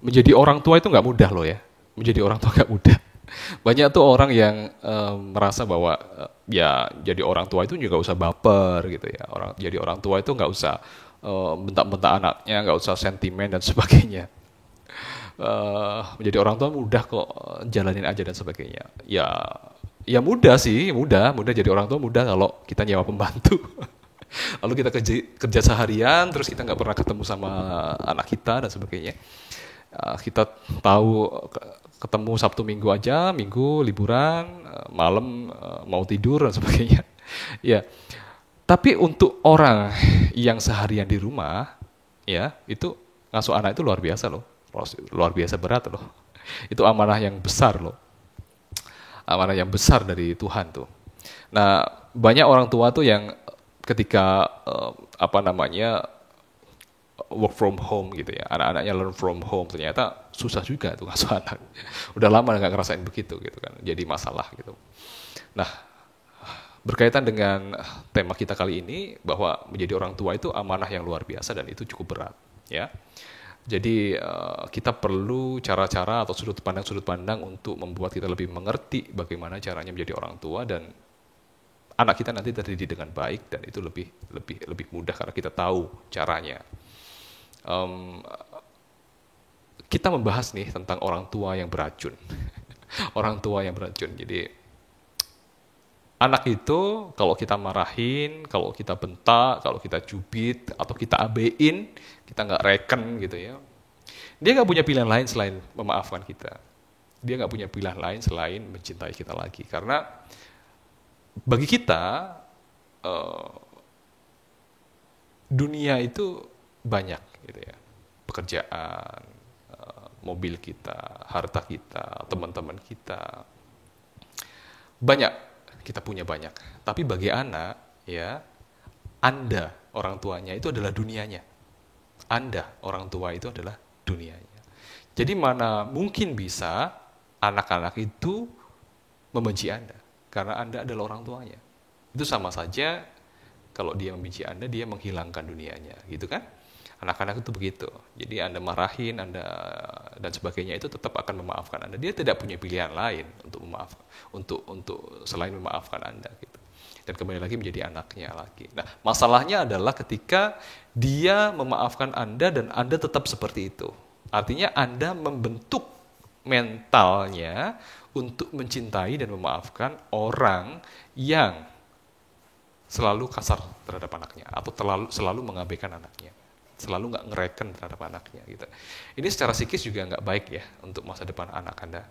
menjadi orang tua itu nggak mudah loh ya. Menjadi orang tua nggak mudah. Banyak tuh orang yang merasa bahwa ya jadi orang tua itu juga nggak usah baper gitu ya. Jadi orang tua itu nggak usah bentak-bentak anaknya, nggak usah sentimen dan sebagainya. Menjadi orang tua mudah kok, jalanin aja dan sebagainya. Ya mudah sih, mudah jadi orang tua mudah kalau kita nyewa pembantu. Lalu kita kerja seharian, terus kita nggak pernah ketemu sama anak kita dan sebagainya. Kita tahu ketemu Sabtu Minggu aja, Minggu liburan, malam mau tidur dan sebagainya. Ya, tapi untuk orang yang seharian di rumah, ya itu ngasuh anak itu luar biasa loh, luar biasa berat loh. Itu amanah yang besar loh, amanah yang besar dari Tuhan tuh. Nah, banyak orang tua tuh yang ketika work from home gitu ya, anak-anaknya learn from home, ternyata susah juga tuh ngasuh anak. Udah lama nggak ngerasain begitu gitu kan, jadi masalah gitu. Nah, berkaitan dengan tema kita kali ini, bahwa menjadi orang tua itu amanah yang luar biasa dan itu cukup berat ya. Jadi kita perlu cara-cara atau sudut pandang untuk membuat kita lebih mengerti bagaimana caranya menjadi orang tua, dan anak kita nanti terdidik dengan baik, dan itu lebih mudah karena kita tahu caranya. Kita membahas nih tentang orang tua yang beracun. Orang tua yang beracun. Jadi anak itu kalau kita marahin, kalau kita bentak, kalau kita cubit, atau kita abein, kita nggak reken gitu ya, dia nggak punya pilihan lain selain memaafkan kita. Dia nggak punya pilihan lain selain mencintai kita lagi. Karena bagi kita, dunia itu banyak gitu ya, pekerjaan, mobil kita, harta kita, teman-teman kita, banyak, kita punya banyak. Tapi bagi anak ya, Anda orang tuanya itu adalah dunianya. Anda orang tua itu adalah dunianya. Jadi mana mungkin bisa anak-anak itu membenci Anda karena Anda adalah orang tuanya. Itu sama saja kalau dia membenci Anda, dia menghilangkan dunianya, gitu kan? Anak-anak itu begitu. Jadi Anda marahin, Anda dan sebagainya itu tetap akan memaafkan Anda. Dia tidak punya pilihan lain untuk memaafkan, untuk selain memaafkan Anda, gitu. Dan kembali lagi menjadi anaknya lagi. Nah, masalahnya adalah ketika dia memaafkan Anda dan Anda tetap seperti itu. Artinya Anda membentuk mentalnya untuk mencintai dan memaafkan orang yang selalu kasar terhadap anaknya, atau selalu mengabaikan anaknya, selalu nggak ngereken terhadap anaknya gitu. Ini secara psikis juga nggak baik ya untuk masa depan anak Anda.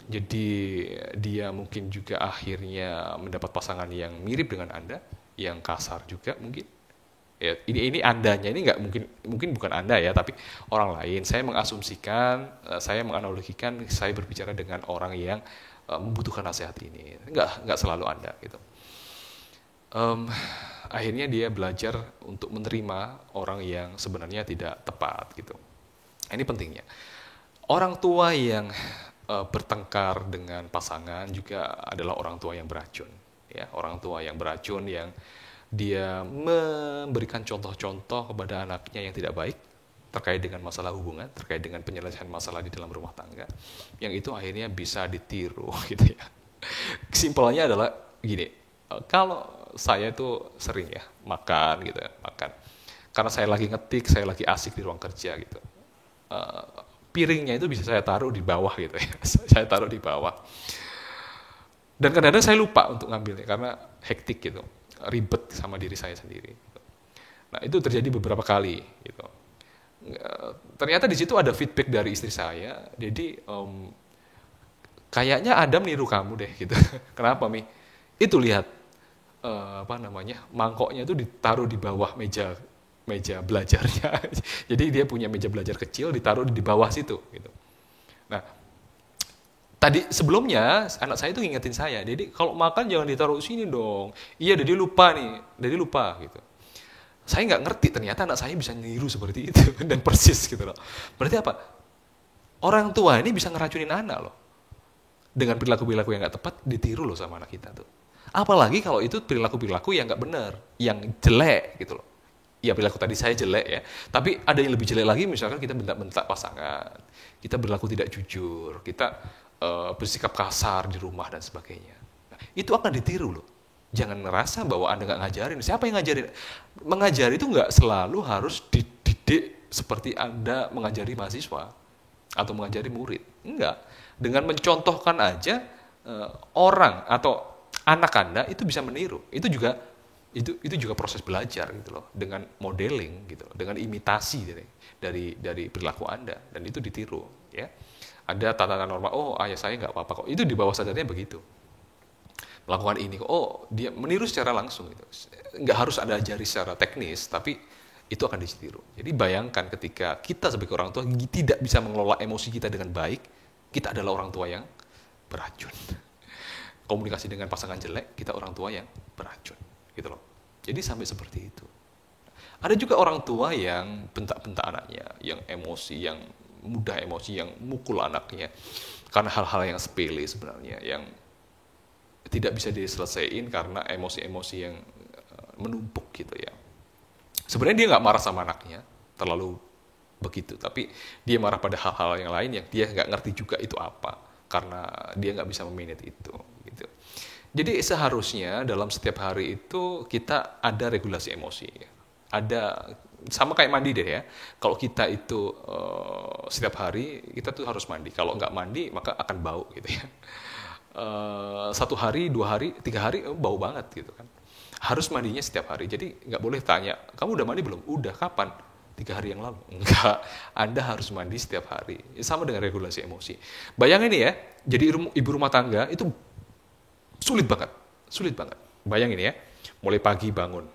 Jadi dia mungkin juga akhirnya mendapat pasangan yang mirip dengan Anda, yang kasar juga mungkin. Ya, ini Andanya, ini nggak mungkin bukan Anda ya, tapi orang lain. Saya mengasumsikan, saya menganalogikan, saya berbicara dengan orang yang membutuhkan nasihat ini. Nggak selalu Anda gitu. Akhirnya dia belajar untuk menerima orang yang sebenarnya tidak tepat gitu. Ini pentingnya. Orang tua yang bertengkar dengan pasangan juga adalah orang tua yang beracun. Ya, orang tua yang beracun yang dia memberikan contoh-contoh kepada anaknya yang tidak baik terkait dengan masalah hubungan, terkait dengan penyelesaian masalah di dalam rumah tangga, yang itu akhirnya bisa ditiru gitu ya. Kesimpulannya adalah gini, kalau saya itu sering ya makan gitu ya, makan. Karena saya lagi ngetik, saya lagi asik di ruang kerja gitu. Piringnya itu bisa saya taruh di bawah gitu ya. Saya taruh di bawah. Dan kadang-kadang saya lupa untuk ngambilnya karena hektik gitu, ribet sama diri saya sendiri. Nah, itu terjadi beberapa kali gitu. Ternyata di situ ada feedback dari istri saya. Jadi kayaknya Adam niru kamu deh gitu. Kenapa, Mi? Itu lihat mangkoknya itu ditaruh di bawah meja belajarnya. Jadi dia punya meja belajar kecil, ditaruh di bawah situ gitu. Nah, tadi sebelumnya anak saya itu ngingetin saya, jadi kalau makan jangan ditaruh sini dong. Iya, Dedi lupa gitu. Saya nggak ngerti ternyata anak saya bisa niru seperti itu dan persis gitu loh. Berarti apa? Orang tua ini bisa ngeracunin anak loh. Dengan perilaku-perilaku yang nggak tepat ditiru loh sama anak kita tuh. Apalagi kalau itu perilaku-perilaku yang nggak benar, yang jelek gitu loh. ya perilaku tadi saya jelek ya, tapi ada yang lebih jelek lagi, misalkan kita bentak-bentak pasangan, kita berlaku tidak jujur, kita bersikap kasar di rumah dan sebagainya. Nah, itu akan ditiru loh. Jangan ngerasa bahwa Anda nggak ngajarin. Siapa yang ngajarin? Mengajari itu nggak selalu harus dididik seperti Anda mengajari mahasiswa atau mengajari murid. Enggak. Dengan mencontohkan aja orang atau anak Anda itu bisa meniru. Itu juga proses belajar gitu loh, dengan modeling gitu loh, dengan imitasi dari perilaku Anda, dan itu ditiru ya. Ada tatanan norma, oh ayah saya nggak apa-apa kok, itu di bawah sadarnya begitu. Melakukan ini kok, oh dia meniru secara langsung gitu. Nggak harus ada ajari secara teknis, tapi itu akan ditiru. Jadi bayangkan ketika kita sebagai orang tua tidak bisa mengelola emosi kita dengan baik, kita adalah orang tua yang beracun. Komunikasi dengan pasangan jelek, kita orang tua yang beracun. Gitu loh. Jadi sampai seperti itu. Ada juga orang tua yang bentak-bentak anaknya, yang emosi, yang mudah emosi, yang mukul anaknya karena hal-hal yang sepele sebenarnya, yang tidak bisa diselesaikan karena emosi-emosi yang menumpuk gitu ya. Sebenarnya dia nggak marah sama anaknya terlalu begitu, tapi dia marah pada hal-hal yang lain yang dia nggak ngerti juga itu apa, karena dia nggak bisa memanage itu gitu. Jadi seharusnya dalam setiap hari itu kita ada regulasi emosi. Ada, sama kayak mandi deh ya. Kalau kita itu setiap hari kita tuh harus mandi. Kalau nggak mandi maka akan bau gitu ya. 1 hari, 2 hari, 3 hari bau banget gitu kan. Harus mandinya setiap hari. Jadi nggak boleh tanya, kamu udah mandi belum? Udah, kapan? 3 hari yang lalu. Enggak, Anda harus mandi setiap hari. Sama dengan regulasi emosi. Bayangin ya, jadi ibu rumah tangga itu sulit banget. Bayangin ya, mulai pagi bangun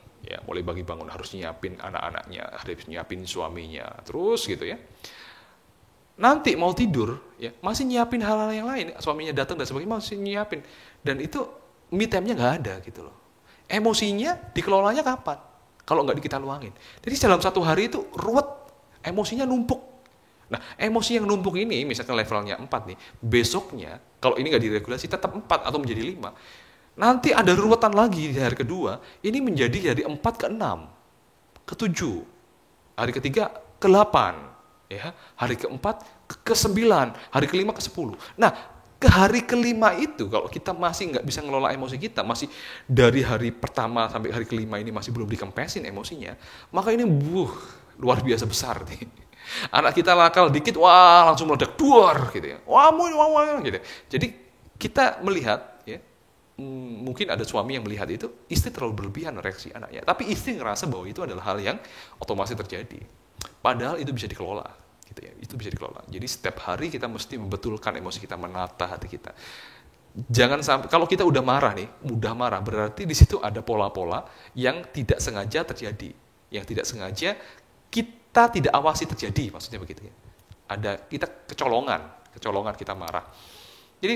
harus nyiapin anak-anaknya, harus nyiapin suaminya, terus gitu ya. Nanti mau tidur, ya masih nyiapin hal-hal yang lain. Suaminya datang dan sebagainya masih nyiapin, dan itu me time-nya nggak ada gitu loh. Emosinya dikelolanya kapan? Kalau nggak kita luangin. Jadi dalam 1 hari itu ruwet, emosinya numpuk. Nah, emosi yang numpuk ini, misalkan levelnya 4 nih, besoknya, kalau ini nggak diregulasi, tetap 4 atau menjadi 5. Nanti ada ruwetan lagi di hari kedua, ini menjadi dari 4 ke 6, ke 7, hari ketiga ke 8, ya, hari keempat ke 9, hari kelima ke 10. Nah, ke hari kelima itu, kalau kita masih nggak bisa ngelola emosi kita, masih dari hari pertama sampai hari kelima ini masih belum dikempesin emosinya, maka ini luar biasa besar nih. Anak kita nakal dikit, wah langsung meledak, duar gitu ya. Wah gitu. Jadi kita melihat ya, mungkin ada suami yang melihat itu, istri terlalu berlebihan reaksi anaknya. Tapi istri ngerasa bahwa itu adalah hal yang otomatis terjadi. Padahal itu bisa dikelola gitu ya. Itu bisa dikelola. Jadi setiap hari kita mesti membetulkan emosi kita, menata hati kita. Jangan sampai, kalau kita udah marah nih, mudah marah, berarti di situ ada pola-pola yang tidak sengaja terjadi. Yang tidak sengaja kita tidak awasi terjadi, maksudnya begitu ya. Ada kita kecolongan kita marah. Jadi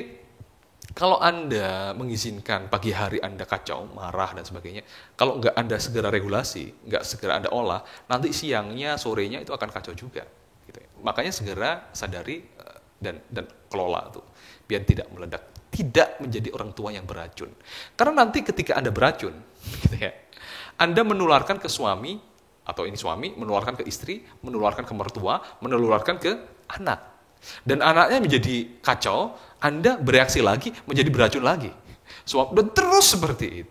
kalau Anda mengizinkan pagi hari Anda kacau, marah dan sebagainya, kalau nggak Anda segera regulasi, nggak segera Anda olah, nanti siangnya, sorenya itu akan kacau juga. Gitu ya. Makanya segera sadari dan kelola tuh, biar tidak meledak, tidak menjadi orang tua yang beracun. Karena nanti ketika Anda beracun, gitu ya, Anda menularkan ke suami, atau ini suami, menularkan ke istri, menularkan ke mertua, menularkan ke anak. Dan anaknya menjadi kacau, Anda bereaksi lagi, menjadi beracun lagi. Dan terus seperti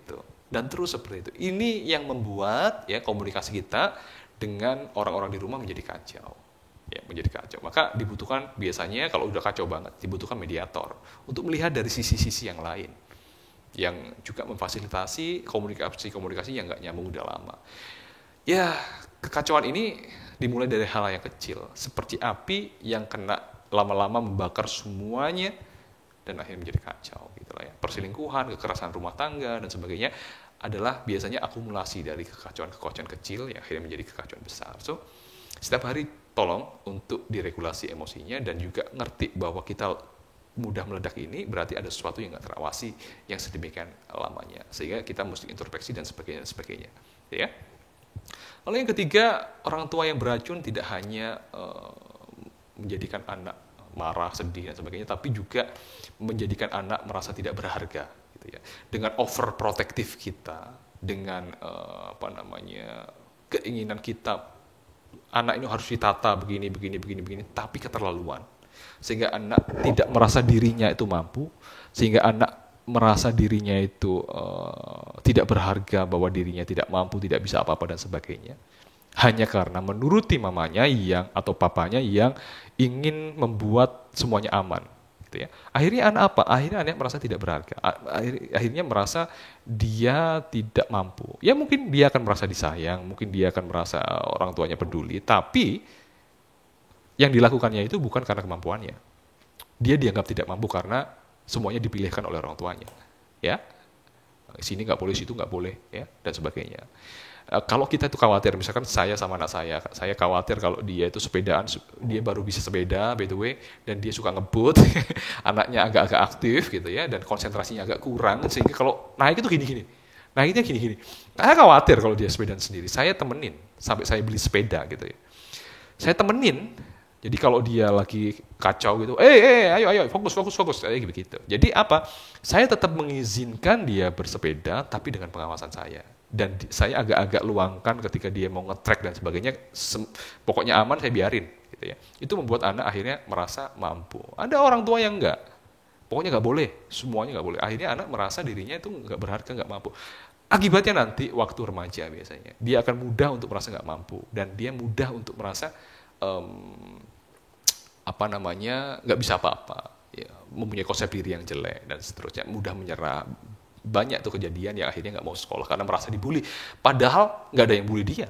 itu. Ini yang membuat ya komunikasi kita dengan orang-orang di rumah menjadi kacau. Ya, menjadi kacau. Maka dibutuhkan biasanya, kalau udah kacau banget, dibutuhkan mediator untuk melihat dari sisi-sisi yang lain. Yang juga memfasilitasi komunikasi yang nggak nyambung udah lama. Ya, kekacauan ini dimulai dari hal yang kecil, seperti api yang kena lama-lama membakar semuanya dan akhirnya menjadi kacau gitu lah ya. Perselingkuhan, kekerasan rumah tangga dan sebagainya adalah biasanya akumulasi dari kekacauan kecil yang akhirnya menjadi kekacauan besar. So, setiap hari tolong untuk diregulasi emosinya dan juga ngerti bahwa kita mudah meledak ini berarti ada sesuatu yang nggak terawasi yang sedemikian lamanya, sehingga kita mesti introspeksi dan sebagainya, ya. Lalu yang ketiga, orang tua yang beracun tidak hanya menjadikan anak marah, sedih dan sebagainya, tapi juga menjadikan anak merasa tidak berharga, gitu ya. Dengan overprotective kita, dengan keinginan kita, anak ini harus ditata begini, tapi keterlaluan. Sehingga anak tidak merasa dirinya itu mampu, sehingga anak merasa dirinya itu tidak berharga, bahwa dirinya tidak mampu, tidak bisa apa-apa dan sebagainya. Hanya karena menuruti mamanya yang atau papanya yang ingin membuat semuanya aman. Gitu ya. Akhirnya anak apa? Akhirnya anak merasa tidak berharga. Akhirnya merasa dia tidak mampu. Ya mungkin dia akan merasa disayang, mungkin dia akan merasa orang tuanya peduli, tapi yang dilakukannya itu bukan karena kemampuannya. Dia dianggap tidak mampu karena semuanya dipilihkan oleh orang tuanya. Ya, sini nggak boleh, situ nggak boleh, ya, dan sebagainya. Kalau kita itu khawatir, misalkan saya sama anak saya khawatir kalau dia itu sepedaan, dia baru bisa sepeda, by the way, dan dia suka ngebut, anaknya agak-agak aktif gitu ya, dan konsentrasinya agak kurang, sehingga kalau naik itu gini-gini, naiknya gini-gini. Saya khawatir kalau dia sepedaan sendiri, saya temenin, sampai saya beli sepeda gitu ya. Saya temenin, jadi kalau dia lagi kacau gitu, ayo, fokus, kayak gitu. Jadi apa? Saya tetap mengizinkan dia bersepeda, tapi dengan pengawasan saya. Dan saya agak-agak luangkan ketika dia mau nge-track dan sebagainya, pokoknya aman saya biarin gitu ya. Itu membuat anak akhirnya merasa mampu. Ada orang tua yang enggak, pokoknya nggak boleh, semuanya nggak boleh. Akhirnya anak merasa dirinya itu nggak berharga, nggak mampu. Akibatnya nanti waktu remaja biasanya dia akan mudah untuk merasa nggak mampu, dan dia mudah untuk merasa nggak bisa apa-apa, ya, mempunyai konsep diri yang jelek dan seterusnya, mudah menyerah. Banyak tuh kejadian yang akhirnya nggak mau sekolah karena merasa dibully, padahal nggak ada yang bully dia,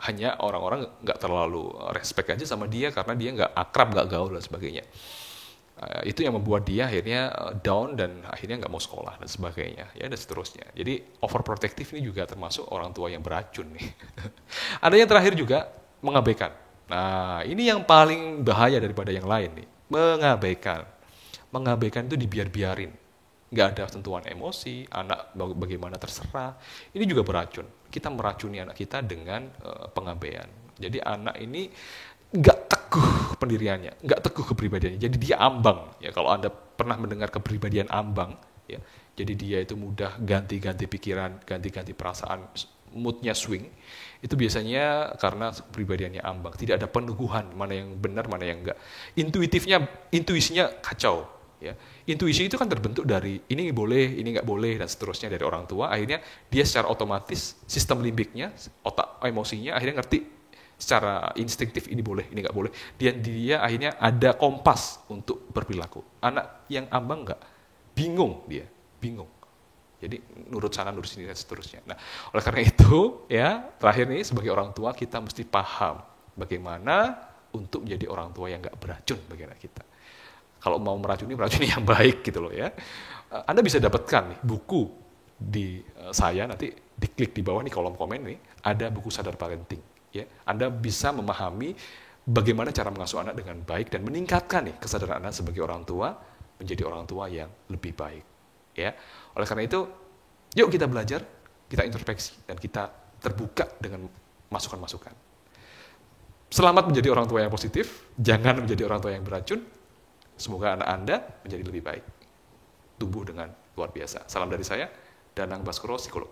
hanya orang-orang nggak terlalu respect aja sama dia karena dia nggak akrab, nggak gaul dan sebagainya. Itu yang membuat dia akhirnya down dan akhirnya nggak mau sekolah dan sebagainya, ya, dan seterusnya. Jadi overprotective ini juga termasuk orang tua yang beracun nih. Ada yang terakhir juga, mengabaikan. Nah, ini yang paling bahaya daripada yang lain nih, mengabaikan. Mengabaikan itu dibiar-biarin. Nggak ada sentuhan emosi, anak bagaimana terserah. Ini juga beracun. Kita meracuni anak kita dengan pengabaian. Jadi anak ini nggak teguh pendiriannya, nggak teguh kepribadiannya. Jadi dia ambang. Ya, kalau Anda pernah mendengar kepribadian ambang, ya, jadi dia itu mudah ganti-ganti pikiran, ganti-ganti perasaan, moodnya swing. Itu biasanya karena kepribadiannya ambang. Tidak ada peneguhan, mana yang benar, mana yang enggak. Intuisinya kacau. Ya. Intuisi itu kan terbentuk dari ini boleh, ini nggak boleh, dan seterusnya dari orang tua. Akhirnya dia secara otomatis sistem limbiknya, otak emosinya akhirnya ngerti secara instinktif ini boleh, ini nggak boleh. Dia akhirnya ada kompas untuk berperilaku. Anak yang ambang nggak, bingung. Jadi nurut sana, nurut sini, dan seterusnya. Nah, oleh karena itu, ya, terakhir nih sebagai orang tua kita mesti paham bagaimana untuk menjadi orang tua yang nggak beracun bagi anak kita. Kalau mau meracuni yang baik gitu loh ya. Anda bisa dapatkan nih buku di saya, nanti diklik di bawah nih kolom komen nih, ada buku Sadar Parenting. Ya, Anda bisa memahami bagaimana cara mengasuh anak dengan baik dan meningkatkan nih kesadaran Anda sebagai orang tua menjadi orang tua yang lebih baik. Ya, oleh karena itu, yuk kita belajar, kita introspeksi, dan kita terbuka dengan masukan-masukan. Selamat menjadi orang tua yang positif, jangan menjadi orang tua yang beracun. Semoga anak Anda menjadi lebih baik, tumbuh dengan luar biasa. Salam dari saya, Danang Baskoro, psikolog.